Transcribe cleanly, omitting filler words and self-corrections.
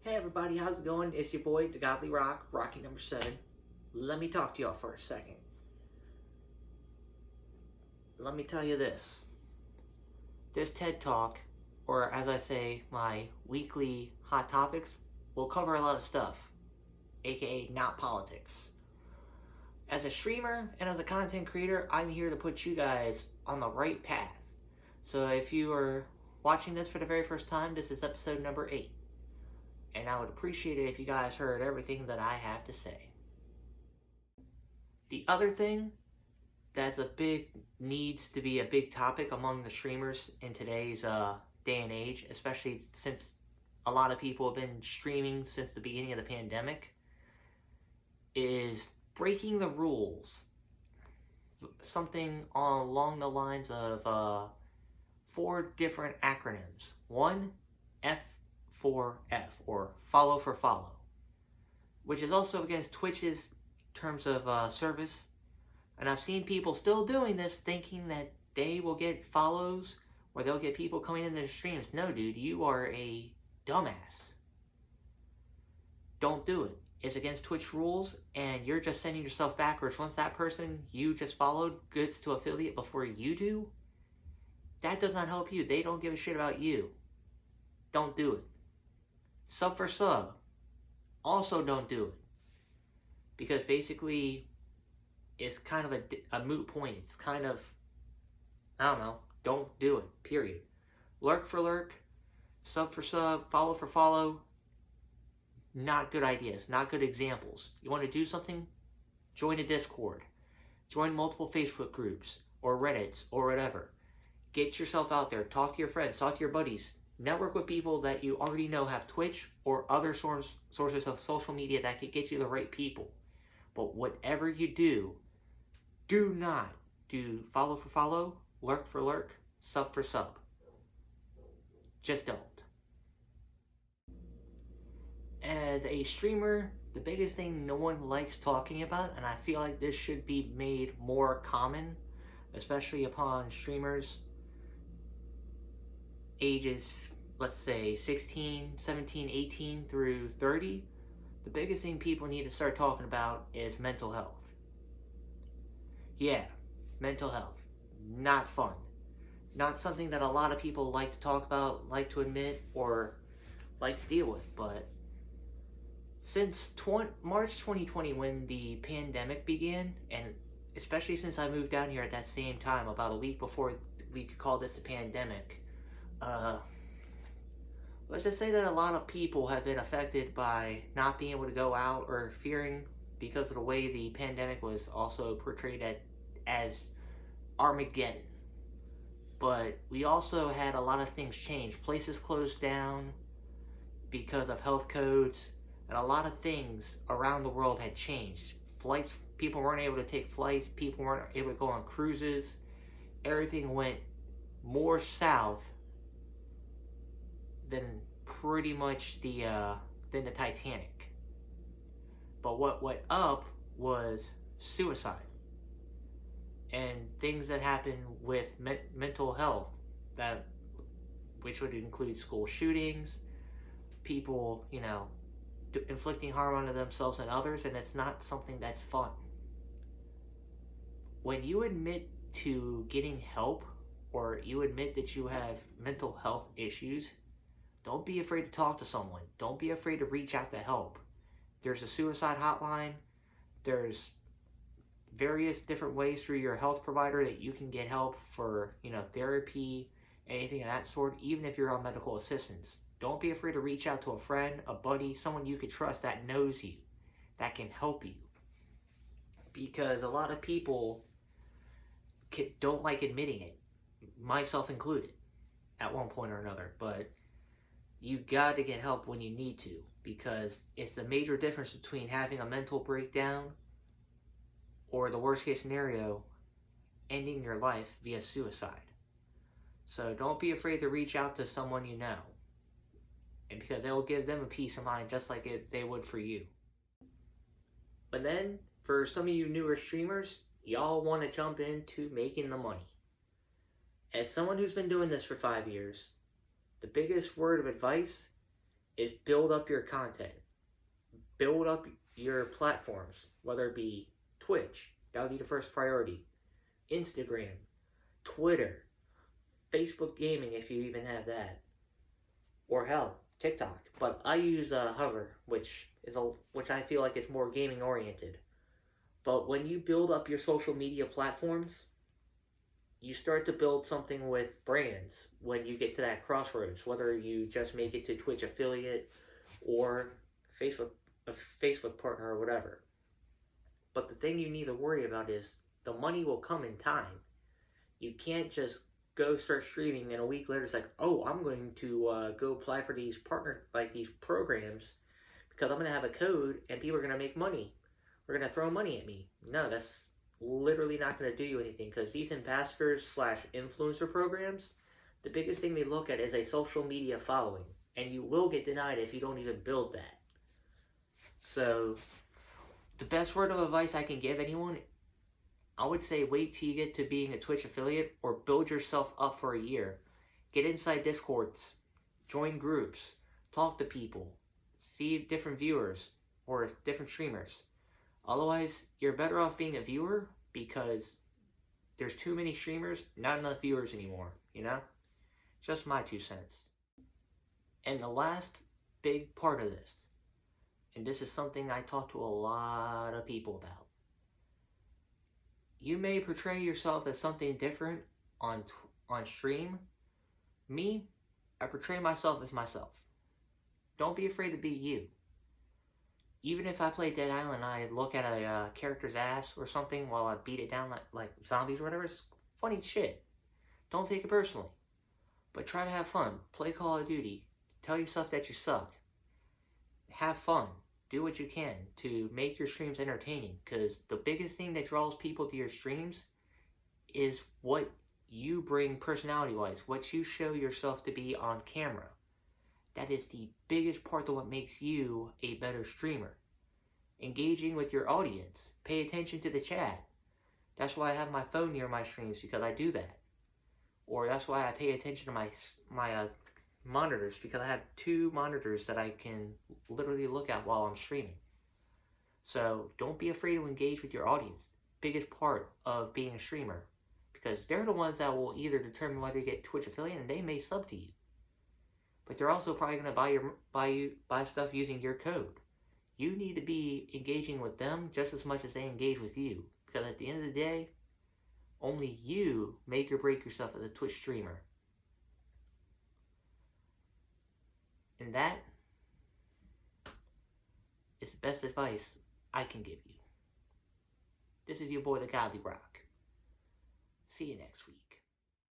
Hey everybody, how's it going? It's your boy, The Godly Rock, Rocky number 7. Let me talk to y'all for a second. Let me tell you this. This TED Talk, or as I say, my weekly hot topics, will cover a lot of stuff, aka not politics. As a streamer and as a content creator, I'm here to put you guys on the right path. So if you are watching this for the very first time, this is episode number 8. And I would appreciate it if you guys heard everything that I have to say. The other thing that's needs to be a big topic among the streamers in today's day and age, especially since a lot of people have been streaming since the beginning of the pandemic, is breaking the rules. Something along the lines of 4 different acronyms. 1, F4F, or follow for follow, which is also against Twitch's terms of service. And I've seen people still doing this, thinking that they will get follows or they'll get people coming into the streams. No, dude, you are a dumbass. Don't do it. It's against Twitch rules, and you're just sending yourself backwards. Once that person you just followed gets to affiliate before you do, that does not help you. They don't give a shit about you. Don't do it. Sub for sub, also don't do it. Because basically, it's kind of a moot point. It's kind of, I don't know, don't do it, period. Lurk for lurk, sub for sub, follow for follow, not good ideas, not good examples. You want to do something? Join a Discord. Join multiple Facebook groups, or Reddits, or whatever. Get yourself out there, talk to your friends, talk to your buddies. Network with people that you already know have Twitch or other sources of social media that could get you the right people. But whatever you do not do follow for follow, lurk for lurk, sub for sub. Just don't. As a streamer, the biggest thing no one likes talking about, and I feel like this should be made more common, especially upon streamers ages, let's say 16, 17, 18 through 30, the biggest thing people need to start talking about is mental health. Yeah, mental health. Not fun. Not something that a lot of people like to talk about, like to admit, or like to deal with. But since March 2020, when the pandemic began, and especially since I moved down here at that same time, about a week before we could call this the pandemic, let's just say that a lot of people have been affected by not being able to go out, or fearing, because of the way the pandemic was also portrayed as Armageddon. But we also had a lot of things change. Places closed down because of health codes, and a lot of things around the world had changed. Flights, people weren't able to take flights, people weren't able to go on cruises. Everything went more south than pretty much than the Titanic. But what went up was suicide and things that happen with mental health, which would include school shootings, people, inflicting harm onto themselves and others, and it's not something that's fun. When you admit to getting help, or you admit that you have mental health issues, don't be afraid to talk to someone. Don't be afraid to reach out to help. There's a suicide hotline. There's various different ways through your health provider that you can get help for, therapy, anything of that sort, even if you're on medical assistance. Don't be afraid to reach out to a friend, a buddy, someone you could trust that knows you, that can help you. Because a lot of people don't like admitting it, myself included, at one point or another. But you got to get help when you need to, because it's the major difference between having a mental breakdown or, the worst case scenario, ending your life via suicide. So don't be afraid to reach out to someone you know, and because they will give them a peace of mind just like they would for you. But then, for some of you newer streamers, y'all want to jump into making the money. As someone who's been doing this for 5 years, the biggest word of advice is build up your content. Build up your platforms, whether it be Twitch, that would be the first priority, Instagram, Twitter, Facebook gaming if you even have that, or hell, TikTok. But I use Hover, which I feel like is more gaming oriented. But when you build up your social media platforms, you start to build something with brands when you get to that crossroads, whether you just make it to Twitch affiliate or Facebook a Facebook partner or whatever. But the thing you need to worry about is the money will come in time. You can't just go start streaming and a week later it's like, oh, I'm going to go apply for these these programs because I'm going to have a code and people are going to make money. They're going to throw money at me. No, that's literally not going to do you anything because these ambassadors / influencer programs, the biggest thing they look at is a social media following, and you will get denied if you don't even build that. So, the best word of advice I can give anyone, I would say wait till you get to being a Twitch affiliate or build yourself up for a year. Get inside Discords, join groups, talk to people, see different viewers or different streamers. Otherwise, you're better off being a viewer because there's too many streamers, not enough viewers anymore, you know? Just my 2 cents. And the last big part of this, and this is something I talk to a lot of people about. You may portray yourself as something different on stream. Me, I portray myself as myself. Don't be afraid to be you. Even if I play Dead Island and I look at a character's ass or something while I beat it down like zombies or whatever, it's funny shit. Don't take it personally. But try to have fun. Play Call of Duty. Tell yourself that you suck. Have fun. Do what you can to make your streams entertaining, because the biggest thing that draws people to your streams is what you bring personality-wise, what you show yourself to be on camera. That is the biggest part of what makes you a better streamer. Engaging with your audience. Pay attention to the chat. That's why I have my phone near my streams, because I do that. Or that's why I pay attention to my monitors, because I have 2 monitors that I can literally look at while I'm streaming. So don't be afraid to engage with your audience. Biggest part of being a streamer, because they're the ones that will either determine whether you get Twitch affiliate, and they may sub to you. But they're also probably going to buy stuff using your code. You need to be engaging with them just as much as they engage with you, because at the end of the day, only you make or break yourself as a Twitch streamer. And that is the best advice I can give you. This is your boy, the Godly Rock. See you next week.